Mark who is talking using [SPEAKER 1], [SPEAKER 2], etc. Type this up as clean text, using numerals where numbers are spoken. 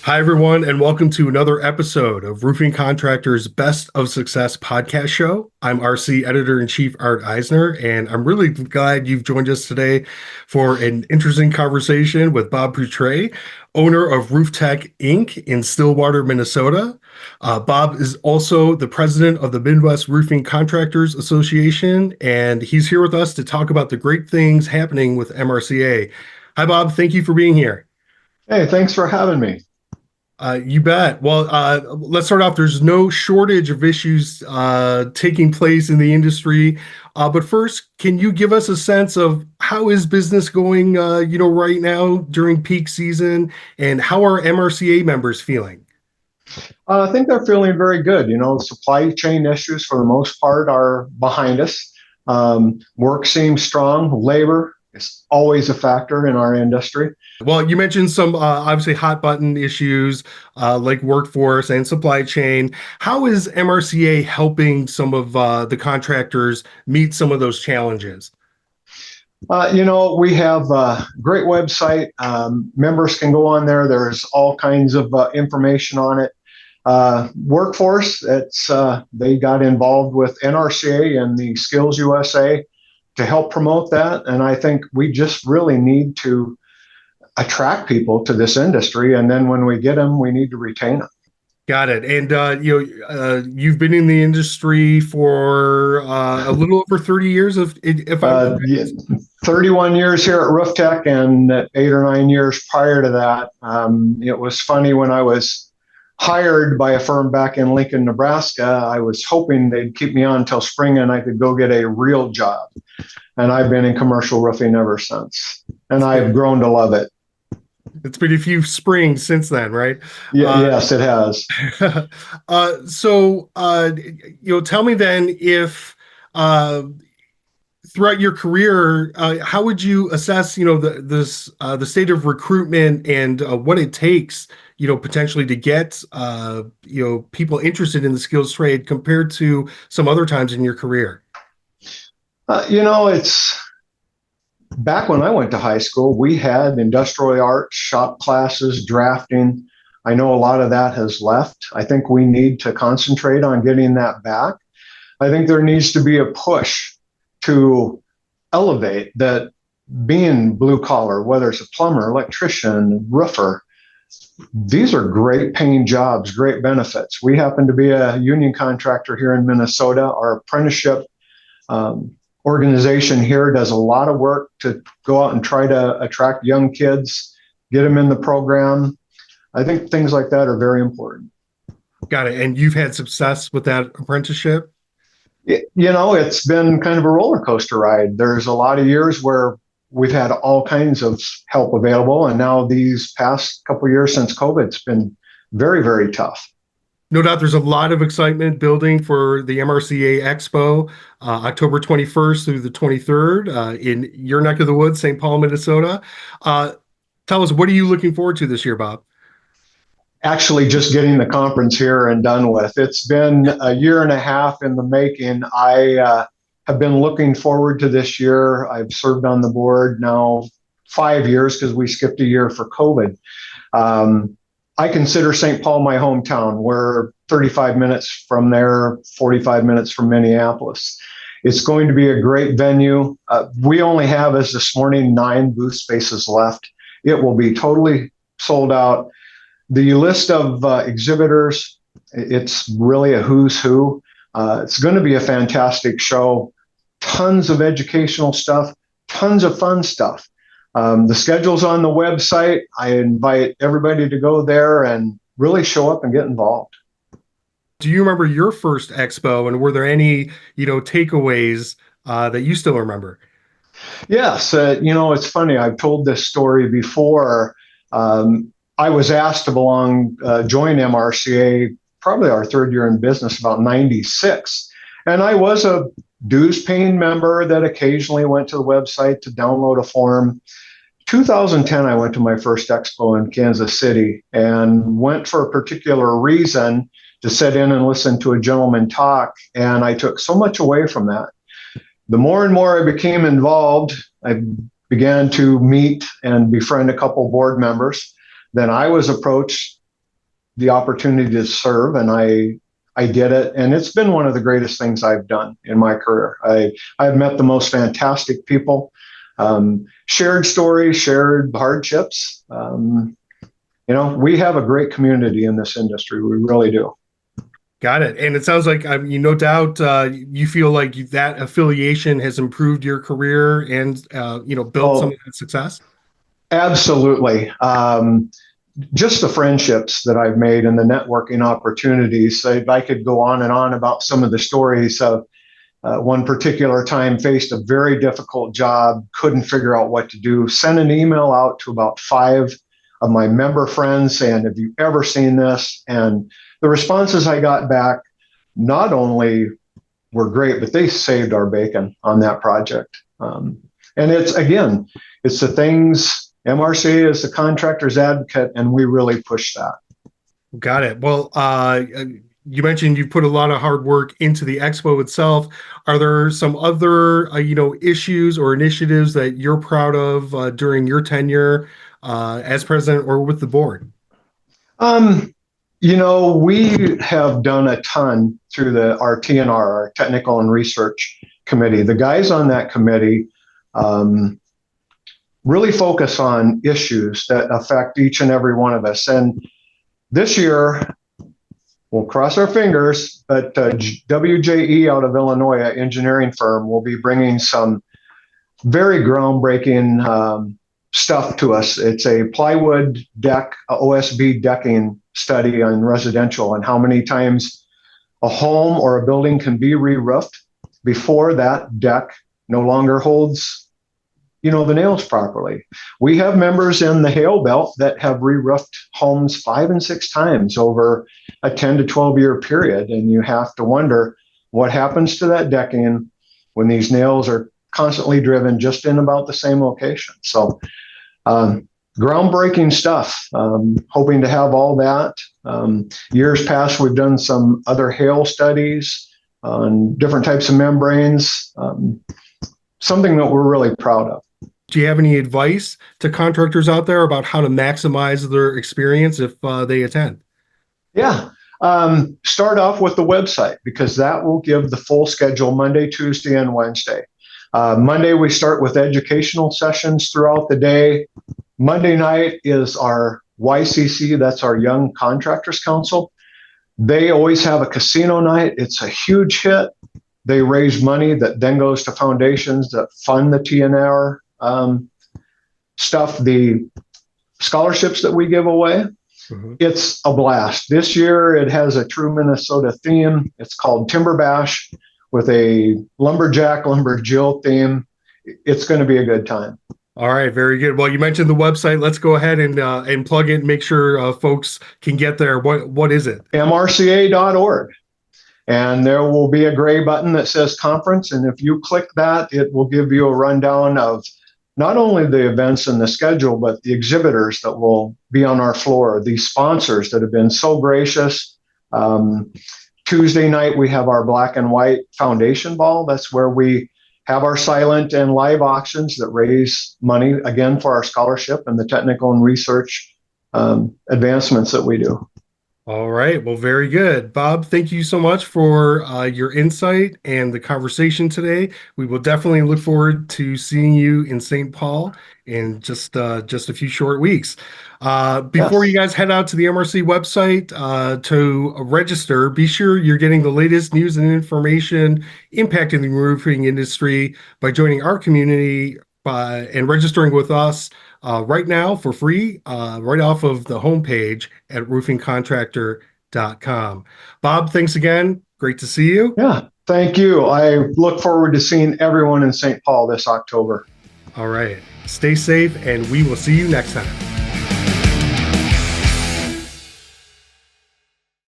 [SPEAKER 1] Hi, everyone, and welcome to another episode of Roofing Contractors Best of Success podcast show. I'm RC Editor-in-Chief Art Eisner, and I'm really glad you've joined us today for an interesting conversation with Bob Poutre, owner of Roof Tech Inc. in Stillwater, Minnesota. Bob is also the president of the Midwest Roofing Contractors Association, and he's here with us to talk about the great things happening with MRCA. Hi, Bob. Thank you for being here.
[SPEAKER 2] Hey, thanks for having me.
[SPEAKER 1] You bet. Well, let's start off. There's no shortage of issues taking place in the industry. But first, can you give us a sense of how is business going, right now during peak season, and how are MRCA members feeling?
[SPEAKER 2] I think they're feeling very good. Supply chain issues for the most part are behind us. Work seems strong. Labor is always a factor in our industry.
[SPEAKER 1] Well, you mentioned some obviously hot button issues like workforce and supply chain. How is MRCA helping some of the contractors meet some of those challenges?
[SPEAKER 2] We have a great website. Members can go on there. There's all kinds of information on it. Workforce, they got involved with NRCA and the Skills USA to help promote that. And I think we just really need to attract people to this industry. And then when we get them, we need to retain them.
[SPEAKER 1] Got it. And you've been in the industry for a little over 30 years, if I'm
[SPEAKER 2] Yeah, 31 years here at Roof Tech and 8 or 9 years prior to that. It was funny when I was hired by a firm back in Lincoln, Nebraska. I was hoping they'd keep me on until spring and I could go get a real job. And I've been in commercial roofing ever sinch. And I've grown to love it.
[SPEAKER 1] It's been a few springs since then, right?
[SPEAKER 2] Yeah, yes, it has.
[SPEAKER 1] Tell me then if throughout your career, how would you assess, the state of recruitment and what it takes, potentially to get, people interested in the skills trade compared to some other times in your career?
[SPEAKER 2] It's back when I went to high school, we had industrial arts, shop classes, drafting. I know a lot of that has left. I think we need to concentrate on getting that back. I think there needs to be a push to elevate that being blue collar, whether it's a plumber, electrician, roofer, these are great paying jobs, great benefits. We happen to be a union contractor here in Minnesota. Our apprenticeship organization here does a lot of work to go out and try to attract young kids, get them in the program. I think things like that are very important.
[SPEAKER 1] Got it. And you've had success with that apprenticeship?
[SPEAKER 2] It's been kind of a roller coaster ride. There's a lot of years where we've had all kinds of help available. And now these past couple of years since COVID, it's been very, very tough.
[SPEAKER 1] No doubt there's a lot of excitement building for the MRCA Expo, October 21st through the 23rd in your neck of the woods, St. Paul, Minnesota. Tell us, what are you looking forward to this year, Bob?
[SPEAKER 2] Actually, just getting the conference here and done with. It's been a year and a half in the making. I have been looking forward to this year. I've served on the board now 5 years because we skipped a year for COVID. I consider St. Paul my hometown. We're 35 minutes from there, 45 minutes from Minneapolis. It's going to be a great venue. We only have, as this morning, 9 booth spaces left. It will be totally sold out. The list of exhibitors, it's really a who's who. It's going to be a fantastic show. Tons of educational stuff, tons of fun stuff. The schedule's on the website. I invite everybody to go there and really show up and get involved.
[SPEAKER 1] Do you remember your first expo, and were there any, takeaways that you still remember?
[SPEAKER 2] Yes. It's funny. I've told this story before. I was asked to join MRCA, probably our third year in business, about 96. And I was a dues paying member that occasionally went to the website to download a form. 2010, I went to my first expo in Kansas City and went for a particular reason to sit in and listen to a gentleman talk. And I took so much away from that. The more and more I became involved, I began to meet and befriend a couple board members. Then I was approached the opportunity to serve, and I did it, and it's been one of the greatest things I've done in my career. I've met the most fantastic people, shared stories, shared hardships. We have a great community in this industry. We really do.
[SPEAKER 1] Got it. And it sounds like, no doubt, you feel like that affiliation has improved your career and, built some
[SPEAKER 2] Oh,
[SPEAKER 1] of that success.
[SPEAKER 2] absolutely. Just the friendships that I've made and the networking opportunities. I could go on and on about some of the stories of one particular time faced a very difficult job, couldn't figure out what to do, sent an email out to about 5 of my member friends saying, have you ever seen this? And the responses I got back not only were great, but they saved our bacon on that project. And it's the things. MRCA is the contractor's advocate, and we really push that.
[SPEAKER 1] Got it. Well, you mentioned you put a lot of hard work into the expo itself. Are there some other, issues or initiatives that you're proud of during your tenure as president or with the board?
[SPEAKER 2] Um, we have done a ton through our TNR, our Technical and Research Committee. The guys on that committee really focus on issues that affect each and every one of us. And this year, we'll cross our fingers, but WJE out of Illinois, an engineering firm, will be bringing some very groundbreaking stuff to us. It's a plywood deck, a OSB decking study on residential and how many times a home or a building can be re-roofed before that deck no longer holds the nails properly. We have members in the Hail Belt that have re-roofed homes 5 and 6 times over a 10 to 12 year period. And you have to wonder what happens to that decking when these nails are constantly driven just in about the same location. So groundbreaking stuff. Hoping to have all that. Years past, we've done some other hail studies on different types of membranes. Something that we're really proud of.
[SPEAKER 1] Do you have any advice to contractors out there about how to maximize their experience if they attend?
[SPEAKER 2] Yeah. Start off with the website because that will give the full schedule Monday, Tuesday, and Wednesday. Monday, we start with educational sessions throughout the day. Monday night is our YCC, that's our Young Contractors Council. They always have a casino night. It's a huge hit. They raise money that then goes to foundations that fund the TNR stuff, the scholarships that we give away. Mm-hmm. It's a blast. This year, it has a true Minnesota theme. It's called Timber Bash with a lumberjill theme. It's going to be a good time.
[SPEAKER 1] All right, very good. Well, you mentioned the website. Let's go ahead and plug it and make sure folks can get there. What is it?
[SPEAKER 2] MRCA.org. And there will be a gray button that says conference. And if you click that, it will give you a rundown of not only the events and the schedule, but the exhibitors that will be on our floor, the sponsors that have been so gracious. Tuesday night, we have our Black and White Foundation Ball. That's where we have our silent and live auctions that raise money, again, for our scholarship and the technical and research advancements that we do.
[SPEAKER 1] All right. Well, very good. Bob, thank you so much for your insight and the conversation today. We will definitely look forward to seeing you in St. Paul in just a few short weeks. Before you guys head out to the MRC website to register, be sure you're getting the latest news and information impacting the roofing industry by joining our community and registering with us right now for free, right off of the homepage at roofingcontractor.com. Bob, thanks again. Great to see you.
[SPEAKER 2] Yeah, thank you. I look forward to seeing everyone in St. Paul this October.
[SPEAKER 1] All right. Stay safe, and we will see you next time.